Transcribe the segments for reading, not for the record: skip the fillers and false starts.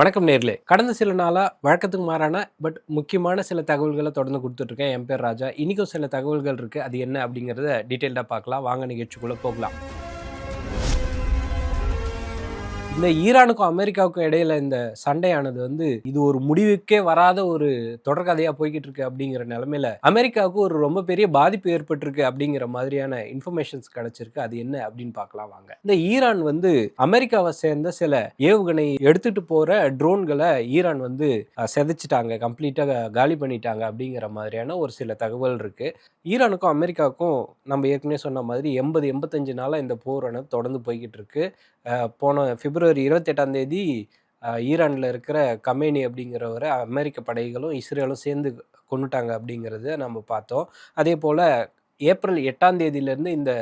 வணக்கம் நேர்களே. கடந்த சில நாளா வழக்கத்துக்கு மாறான முக்கியமான சில தகவல்கள தொடர்ந்து குடுத்துட்ருக்கேன். என் பேர் ராஜா. இன்னைக்கும் சில தகவல்கள் இருக்கு. அது என்ன அப்படிங்கிறத டீட்டெயில்டா பார்க்கலாம். வாங்க நிகழ்ச்சிக்குள்ள போகலாம். இந்த ஈரானுக்கும் அமெரிக்காவுக்கும் இடையில இந்த சண்டையானது இது ஒரு முடிவுக்கே வராத ஒரு தொடர்கதையா போய்கிட்டு இருக்கு அப்படிங்கிற நிலைமையில அமெரிக்காவுக்கு ஒரு ரொம்ப பெரிய பாதிப்பு ஏற்பட்டிருக்கு அப்படிங்கிற மாதிரியான இன்ஃபர்மேஷன்ஸ் கிடைச்சிருக்கு. அது என்ன அப்படின்னு பார்க்கலாம் வாங்க. இந்த ஈரான் அமெரிக்காவை சேர்ந்த சில ஏவுகணை எடுத்துட்டு போற ட்ரோன்களை ஈரான் செதைச்சிட்டாங்க, கம்ப்ளீட்டா காலி பண்ணிட்டாங்க அப்படிங்கிற மாதிரியான ஒரு சில தகவல் இருக்கு. ஈரானுக்கும் அமெரிக்காவுக்கும் நம்ம ஏற்கனவே சொன்ன மாதிரி 85 நாளா இந்த போரானது தொடர்ந்து போய்கிட்டு இருக்கு. போன பிப்ரவரி 28ஆம் தேதி ஈரானில் இருக்கிற கமேனி அப்படிங்கிறவரை அமெரிக்க படைகளும் இஸ்ரேலும் சேர்ந்து கொண்டுட்டாங்க அப்படிங்கிறத நம்ம பார்த்தோம். அதே போல் ஏப்ரல் 8ஆம் தேதியிலேருந்து இந்த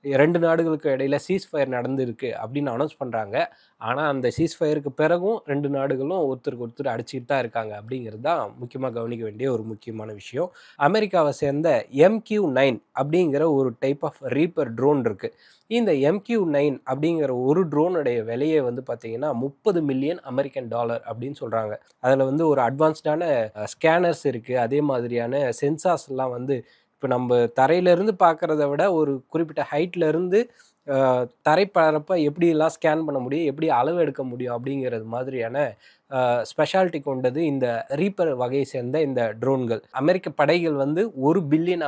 2 நாடுகளுக்கு இடையில சீஸ்ஃபயர் நடந்திருக்கு அப்படின்னு அனௌன்ஸ் பண்ணுறாங்க. ஆனால் அந்த சீஸ்ஃபயருக்கு பிறகும் 2 நாடுகளும் ஒருத்தருக்கு ஒருத்தர் அடிச்சுக்கிட்டு தான் இருக்காங்க அப்படிங்கிறது தான் முக்கியமாக கவனிக்க வேண்டிய ஒரு முக்கியமான விஷயம். அமெரிக்காவை சேர்ந்த MQ-9 அப்படிங்கிற ஒரு டைப் ஆஃப் ரீப்பர் ட்ரோன் இருக்குது. இந்த MQ-9 அப்படிங்கிற ஒரு ட்ரோனுடைய விலையை பார்த்தீங்கன்னா $30 மில்லியன் அப்படின்னு சொல்கிறாங்க. அதில் ஒரு அட்வான்ஸ்டான ஸ்கேனர்ஸ் இருக்குது. அதே மாதிரியான சென்சார்ஸ்லாம் இப்போ நம்ம தரையிலேருந்து பார்க்குறத விட ஒரு குறிப்பிட்ட ஹைட்லேருந்து தரைப்பரப்பை எப்படியெல்லாம் ஸ்கேன் பண்ண முடியும், எப்படி அளவு எடுக்க முடியும் அப்படிங்கிறது மாதிரியான ஸ்பெஷாலிட்டி கொண்டது இந்த ரீப்பர் வகையை சேர்ந்த இந்த ட்ரோன்கள். அமெரிக்க படைகள் $1 பில்லியன்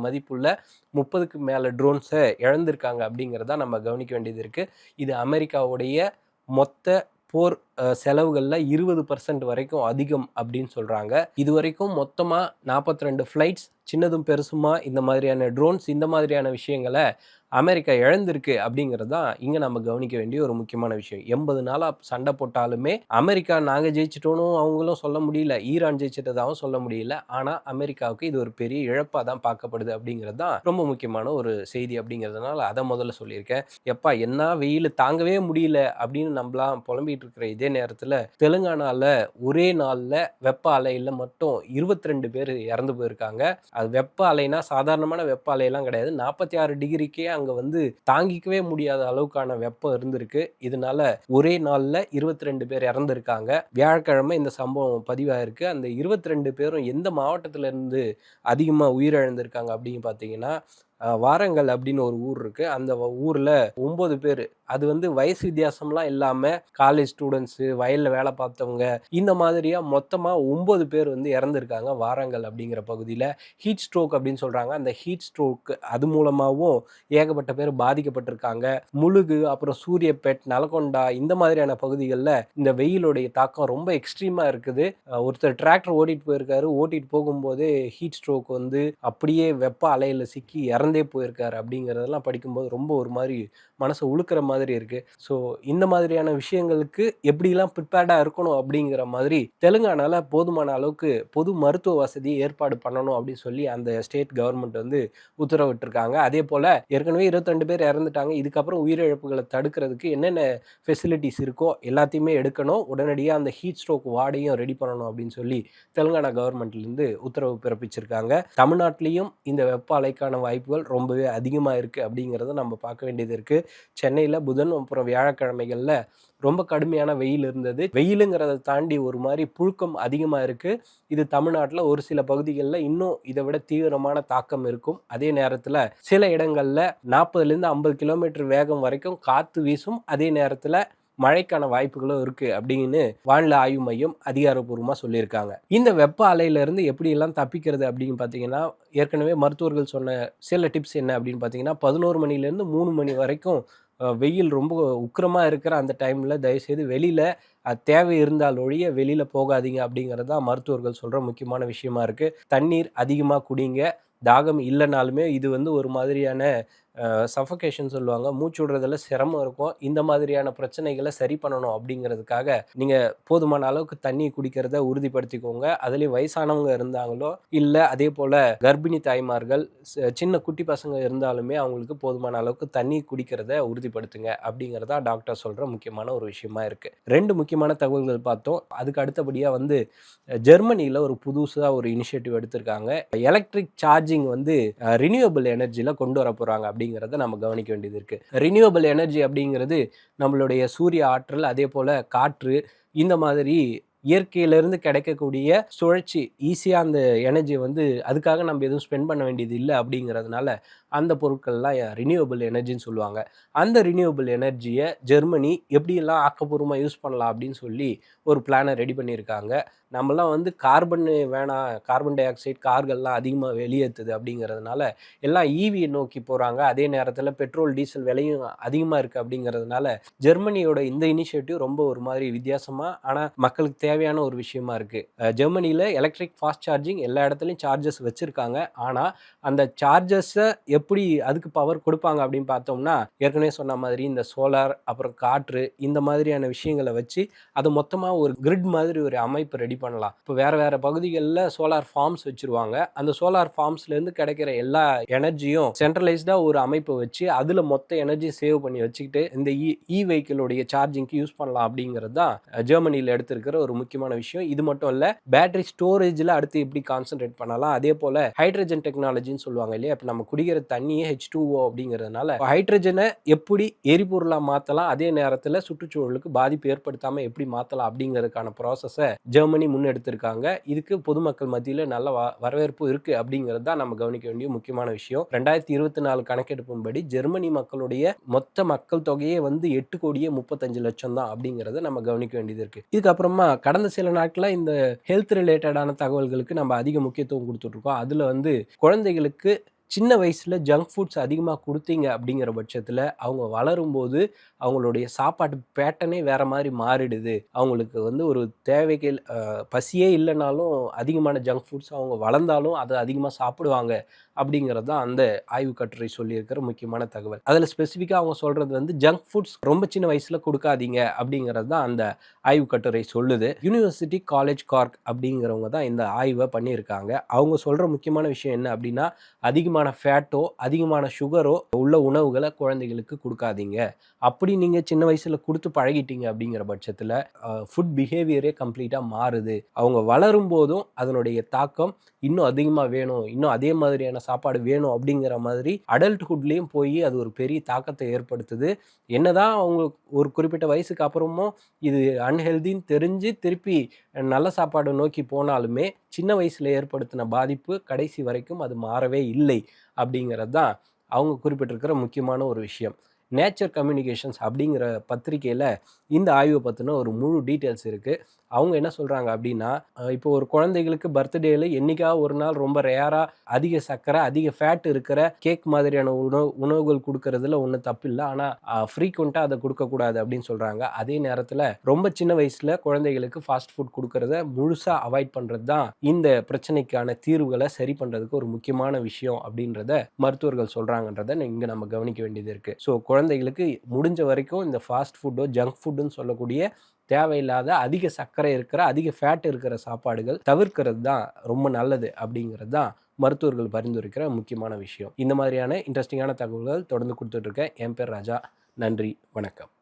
மதிப்புள்ள 30க்கு மேலே ட்ரோன்ஸை இழந்திருக்காங்க அப்படிங்கிறத நம்ம கவனிக்க வேண்டியது இருக்குது. இது அமெரிக்காவுடைய மொத்த போர் செலவுகளில் 20% வரைக்கும் அதிகம் அப்படின்னு சொல்கிறாங்க. இது வரைக்கும் மொத்தமாக 42 ஃப்ளைட்ஸ், சின்னதும் பெருசுமா இந்த மாதிரியான ட்ரோன்ஸ், இந்த மாதிரியான விஷயங்களை அமெரிக்கா இழந்திருக்கு அப்படிங்கிறது தான் இங்கே நம்ம கவனிக்க வேண்டிய ஒரு முக்கியமான விஷயம். 80 நாளாக சண்டை போட்டாலுமே அமெரிக்கா நாங்கள் ஜெயிச்சிட்டோன்னு அவங்களும் சொல்ல முடியல, ஈரான் ஜெயிச்சிட்டதாகவும் சொல்ல முடியல. ஆனால் அமெரிக்காவுக்கு இது ஒரு பெரிய இழப்பாக தான் பார்க்கப்படுது அப்படிங்கிறது தான் ரொம்ப முக்கியமான ஒரு செய்தி. அப்படிங்கிறதுனால அதை முதல்ல சொல்லியிருக்கேன். எப்பா என்ன வெயில் தாங்கவே முடியல அப்படின்னு நம்மளாம் புலம்பிகிட்டு இருக்கிற இதே நேரத்தில் தெலுங்கானாவில் ஒரே நாளில் வெப்ப அலையில் மட்டும் 22 பேர் இறந்து போயிருக்காங்க. அது வெப்ப அலைனா சாதாரணமான வெப்ப அலையெல்லாம் கிடையாது. 46 டிகிரிக்கே அங்கே தாங்கிக்கவே முடியாத அளவுக்கான வெப்பம் இருந்திருக்கு. இதனால ஒரே நாளில் 22 பேர் இறந்துருக்காங்க. வியாழக்கிழமை இந்த சம்பவம் பதிவாயிருக்கு. அந்த 22 பேரும் எந்த மாவட்டத்தில் இருந்து அதிகமாக உயிரிழந்திருக்காங்க அப்படின்னு பார்த்தீங்கன்னா வாரங்கல் அப்படின்னு ஒரு ஊர் இருக்குது. அந்த ஊரில் 9 பேர். அது வயசு வித்தியாசம்லாம் இல்லாமல் காலேஜ் ஸ்டூடெண்ட்ஸு, வயலில் வேலை பார்த்தவங்க, இந்த மாதிரியாக மொத்தமாக 9 பேர் இறந்துருக்காங்க வாரங்கல் அப்படிங்கிற பகுதியில். ஹீட் ஸ்ட்ரோக் அப்படின்னு சொல்கிறாங்க. அந்த ஹீட் ஸ்ட்ரோக் அது மூலமாகவும் ஏகப்பட்ட பேர் பாதிக்கப்பட்டிருக்காங்க. முழுகு, அப்புறம் சூரியப்பேட், நலகொண்டா இந்த மாதிரியான பகுதிகளில் இந்த வெயிலுடைய தாக்கம் ரொம்ப எக்ஸ்ட்ரீமாக இருக்குது. ஒருத்தர் டிராக்டர் ஓட்டிகிட்டு போயிருக்காரு. ஓட்டிகிட்டு போகும்போதே ஹீட் ஸ்ட்ரோக் அப்படியே வெப்ப அலையில் சிக்கி இறந்தே போயிருக்காரு. அப்படிங்கிறதெல்லாம் படிக்கும்போது ரொம்ப ஒரு மாதிரி மனசை உழுக்கிற மாதிரி இருக்குது. ஸோ இந்த மாதிரியான விஷயங்களுக்கு எப்படிலாம் ப்ரிப்பேர்டாக இருக்கணும் அப்படிங்கிற மாதிரி தெலுங்கானாவில் போதுமான அளவுக்கு பொது மருத்துவ வசதி ஏற்பாடு பண்ணணும் அப்படின்னு சொல்லி அந்த ஸ்டேட் கவர்மெண்ட் உத்தரவிட்டிருக்காங்க. அதே போல் ஏற்கனவே 22 பேர் இறந்துட்டாங்க. இதுக்கப்புறம் உயிரிழப்புகளை தடுக்கிறதுக்கு என்னென்ன ஃபெசிலிட்டிஸ் இருக்கோ எல்லாத்தையுமே எடுக்கணும். உடனடியாக அந்த ஹீட் ஸ்ட்ரோக் வார்டையும் ரெடி பண்ணணும் அப்படின்னு சொல்லி தெலுங்கானா கவர்மெண்ட்லேருந்து உத்தரவு பிறப்பிச்சிருக்காங்க. தமிழ்நாட்டிலையும் இந்த வெப்ப அலைக்கான வாய்ப்புகள் ரொம்பவே அதிகமாக இருக்குது அப்படிங்கிறத நம்ம பார்க்க வேண்டியது இருக்குது. சென்னையில் புதன் அப்புறம் வியாழக்கிழமைகளில் ரொம்ப கடுமையான வெயில் இருந்தது. வெயிலுங்கிறத தாண்டி ஒரு மாதிரி புழுக்கம் அதிகமாக இருக்குது. இது தமிழ்நாட்டில் ஒரு சில பகுதிகளில் இன்னும் இதை விட தீவிரமான தாக்கம் இருக்கும். அதே நேரத்தில் சில இடங்களில் 40லேருந்து 50 கிலோமீட்டர் வேகம் வரைக்கும் காற்று வீசும். அதே நேரத்தில் மழைக்கான வாய்ப்புகளும் இருக்குது அப்படின்னு வானிலை ஆய்வு மையம் அதிகாரப்பூர்வமாக சொல்லியிருக்காங்க. இந்த வெப்ப அலையிலேருந்து எப்படியெல்லாம் தப்பிக்கிறது அப்படின்னு பார்த்தீங்கன்னா, ஏற்கனவே மருத்துவர்கள் சொன்ன சில டிப்ஸ் என்ன அப்படின்னு பார்த்தீங்கன்னா, 11 மணிலேருந்து 3 மணி வரைக்கும் வெயில் ரொம்ப உக்கிரமாக இருக்கிற அந்த டைமில் தயவுசெய்து வெளியில் தேவை இருந்தால் ஒழிய வெளியில் போகாதீங்க அப்படிங்கிறது தான் மருத்துவர்கள் சொல்கிற முக்கியமான விஷயமா இருக்குது. தண்ணீர் அதிகமாக குடிங்க. தாகம் இல்லைனாலுமே இது ஒரு மாதிரியான சஃபகேஷன் சொல்லுவாங்க, மூச்சு விடுறதுல சிரமம் இருக்கும். இந்த மாதிரியான பிரச்சனைகளை சரி பண்ணணும் அப்படிங்கிறதுக்காக நீங்கள் போதுமான அளவுக்கு தண்ணி குடிக்கிறத உறுதிப்படுத்திக்கோங்க. அதுலேயும் வயசானவங்க இருந்தாங்களோ இல்லை அதே போல் கர்ப்பிணி தாய்மார்கள், சின்ன குட்டி பசங்க இருந்தாலுமே அவங்களுக்கு போதுமான அளவுக்கு தண்ணி குடிக்கிறத உறுதிப்படுத்துங்க அப்படிங்கிறதா டாக்டர் சொல்கிற முக்கியமான ஒரு விஷயமா இருக்குது. 2 முக்கியமான தகவல்கள் பார்த்தோம். அதுக்கு அடுத்தபடியாக ஜெர்மனியில் ஒரு புதுசாக ஒரு இனிஷியேட்டிவ் எடுத்திருக்காங்க. எலக்ட்ரிக் சார்ஜிங் ரினியூவபிள் எனர்ஜியில் கொண்டு வர போகிறாங்க அப்படிங்கிறத நம்ம கவனிக்க வேண்டியது இருக்குது. ரினியூவபிள் எனர்ஜி அப்படிங்கிறது நம்மளுடைய சூரிய ஆற்றல், அதே போல் காற்று, இந்த மாதிரி இயற்கையிலிருந்து கிடைக்கக்கூடிய சுழற்சி ஈஸியாக அந்த எனர்ஜியை வந்து அதுக்காக நம்ம எதுவும் ஸ்பெண்ட் பண்ண வேண்டியது இல்லை அப்படிங்கிறதுனால அந்த பொருட்கள்லாம் ரினியூவபிள் எனர்ஜின்னு சொல்லுவாங்க. அந்த ரினியூவபிள் எனர்ஜியை ஜெர்மனி எப்படியெல்லாம் ஆக்கப்பூர்வமாக யூஸ் பண்ணலாம் அப்படின்னு சொல்லி ஒரு பிளானை ரெடி பண்ணியிருக்காங்க. நம்மலாம் வந்து கார்பன் வேணாம், கார்பன் டை ஆக்சைடு கார்கள்லாம் அதிகமாக வெளியேற்றுது அப்படிங்கிறதுனால எல்லாம் ஈவியை நோக்கி போகிறாங்க. அதே நேரத்தில் பெட்ரோல் டீசல் விலையும் அதிகமாக இருக்குது அப்படிங்கிறதுனால ஜெர்மனியோட இந்த இனிஷியேட்டிவ் ரொம்ப ஒரு மாதிரி வித்தியாசமாக ஆனால் மக்களுக்கு தேவையான ஒரு விஷயமா இருக்குது. ஜெர்மனியில் எலக்ட்ரிக் ஃபாஸ்ட் சார்ஜிங் எல்லா இடத்துலையும் சார்ஜஸ் வச்சுருக்காங்க. ஆனால் அந்த சார்ஜஸை எப்படி அதுக்கு பவர் கொடுப்பாங்க அப்படின்னு பார்த்தோம்னா, ஏற்கனவே சொன்ன மாதிரி இந்த சோலார், அப்புறம் காற்று, இந்த மாதிரியான விஷயங்களை வச்சு அது மொத்தமாக ஒரு கிரிட் மாதிரி ஒரு அமைப்பு ரெடி பண்ணலாம். இப்போ வேற வேற பகுதிகளில் சோலார் ஃபார்ம்ஸ் வச்சிருவாங்க. அந்த சோலார் ஃபார்ம்ஸ்லேருந்து கிடைக்கிற எல்லா எனர்ஜியும் சென்ட்ரலைஸ்டாக ஒரு அமைப்பை வச்சு அதில் மொத்த எனர்ஜி சேவ் பண்ணி வச்சுக்கிட்டு இந்த வெஹிக்கிளுடைய சார்ஜிங்க்கு யூஸ் பண்ணலாம் அப்படிங்கிறது தான் ஜெர்மனியில் எடுத்திருக்கிற ஒரு முக்கியமான விஷயம். இது மட்டும் இல்லை, பேட்டரி ஸ்டோரேஜில் அடுத்து எப்படி கான்சென்ட்ரேட் பண்ணலாம், அதே போல் ஹைட்ரஜன் டெக்னாலஜின்னு சொல்லுவாங்க இல்லையா. இப்போ நம்ம குடிக்கிற தண்ணியே H2O அப்படிங்கிறதுனால ஹைட்ரஜனை எப்படி எரிபொருளாக மாற்றலாம், அதே நேரத்தில் சுற்றுச்சூழலுக்கு பாதிப்பு ஏற்படுத்தாமல் எப்படி மாற்றலாம் அப்படிங்கிறதுக்கான ப்ராசஸை ஜெர்மனி முன்னெடுத்திருக்காங்க. இதுக்கு பொதுமக்கள் மத்தியில் நல்ல வரவேற்பு இருக்குது அப்படிங்கிறது தான் நம்ம கவனிக்க வேண்டிய முக்கியமான விஷயம். 2024 கணக்கெடுப்பின்படி ஜெர்மனி மக்களுடைய மொத்த மக்கள் தொகையே வந்து 8,35,00,000 தான் அப்படிங்கிறத நம்ம கவனிக்க வேண்டியது இருக்குது. இதுக்கப்புறமா கடந்த சில நாட்களில் இந்த ஹெல்த் ரிலேட்டடான தகவல்களுக்கு நம்ம அதிக முக்கியத்துவம் கொடுத்துட்ருக்கோம். அதில் வந்து குழந்தைகளுக்கு சின்ன வயசில் ஜங்க் ஃபுட்ஸ் அதிகமாக கொடுத்தீங்க அப்படிங்கிற பட்சத்தில் அவங்க வளரும்போது அவங்களுடைய சாப்பாட்டு பேட்டர்னே வேறு மாதிரி மாறிடுது. அவங்களுக்கு வந்து ஒரு தேவைகள் பசியே இல்லைனாலும் அதிகமான ஜங்க் ஃபுட்ஸ் அவங்க வளர்ந்தாலும் அதை அதிகமாக சாப்பிடுவாங்க அப்படிங்கிறது தான் அந்த ஆய்வு கட்டுரை சொல்லியிருக்கிற முக்கியமான தகவல். அதில் ஸ்பெசிஃபிக்காக அவங்க சொல்கிறது வந்து ஜங்க் ஃபுட்ஸ் ரொம்ப சின்ன வயசில் கொடுக்காதீங்க அப்படிங்கிறது தான் அந்த ஆய்வு கட்டுரை சொல்லுது. யூனிவர்சிட்டி காலேஜ் கார்க் அப்படிங்கிறவங்க தான் இந்த ஆய்வை பண்ணியிருக்காங்க. அவங்க சொல்கிற முக்கியமான விஷயம் என்ன அப்படின்னா, அதிகமான ஃபேட்டோ அதிகமான சுகரோ உள்ள உணவுகளை குழந்தைகளுக்கு கொடுக்காதீங்க. அப்படி நீங்கள் சின்ன வயசில் கொடுத்து பழகிட்டீங்க அப்படிங்கிற பட்சத்தில் ஃபுட் பிஹேவியரே கம்ப்ளீட்டாக மாறுது. அவங்க வளரும் போதும் அதனுடைய தாக்கம் இன்னும் அதிகமாக வேணும், இன்னும் அதே மாதிரியான சாப்பாடு வேணும் அப்படிங்கிற மாதிரி அடல்ட்ஹுட்லேயும் போய் அது ஒரு பெரிய தாக்கத்தை ஏற்படுத்துது. என்னதான் அவங்க ஒரு குறிப்பிட்ட வயசுக்கு அப்புறமும் இது அன்ஹெல்தின்னு தெரிஞ்சு திருப்பி நல்ல சாப்பாடு நோக்கி போனாலுமே சின்ன வயசில் ஏற்படுத்தின பாதிப்பு கடைசி வரைக்கும் அது மாறவே இல்லை அப்படிங்கிறது தான் அவங்க குறிப்பிட்டிருக்கிற முக்கியமான ஒரு விஷயம். நேச்சர் கம்யூனிகேஷன்ஸ் அப்படிங்கிற பத்திரிகையில் இந்த ஆய்வை பற்றின ஒரு முழு டீட்டெயில்ஸ் இருக்குது. அவங்க என்ன சொல்கிறாங்க அப்படின்னா, இப்போ ஒரு குழந்தைகளுக்கு பர்த்டேயில் என்றைக்காவது ஒரு நாள் ரொம்ப ரேராக அதிக சர்க்கரை அதிக ஃபேட் இருக்கிற கேக் மாதிரியான உணவுகள் கொடுக்கறதுல ஒன்றும் தப்பு இல்லை. ஆனால் ஃப்ரீக்வெண்ட்டாக அதை கொடுக்கக்கூடாது அப்படின்னு சொல்கிறாங்க. அதே நேரத்தில் ரொம்ப சின்ன வயசில் குழந்தைகளுக்கு ஃபாஸ்ட் ஃபுட் கொடுக்கறத முழுசாக அவாய்ட் பண்ணுறது தான் இந்த பிரச்சனைக்கான தீர்வுகளை சரி பண்ணுறதுக்கு ஒரு முக்கியமான விஷயம் அப்படின்றத மருத்துவர்கள் சொல்கிறாங்கன்றதை இங்கே நம்ம கவனிக்க வேண்டியது இருக்குது. ஸோ குழந்தைகளுக்கு முடிஞ்ச வரைக்கும் இந்த ஃபாஸ்ட் ஃபுட்டோ ஜங்க் ஃபுட்டுன்னு சொல்லக்கூடிய தேவையில்லாத அதிக சர்க்கரை இருக்கிற அதிக ஃபேட் இருக்கிற சாப்பாடுகள் தவிர்க்கிறது தான் ரொம்ப நல்லது அப்படிங்கிறது தான் மருத்துவர்கள் பரிந்துரைக்கிற முக்கியமான விஷயம். இந்த மாதிரியான இன்ட்ரெஸ்டிங்கான தகவல்கள் தொடர்ந்து கொடுத்துட்ருக்கேன். என் பேர் ராஜா. நன்றி, வணக்கம்.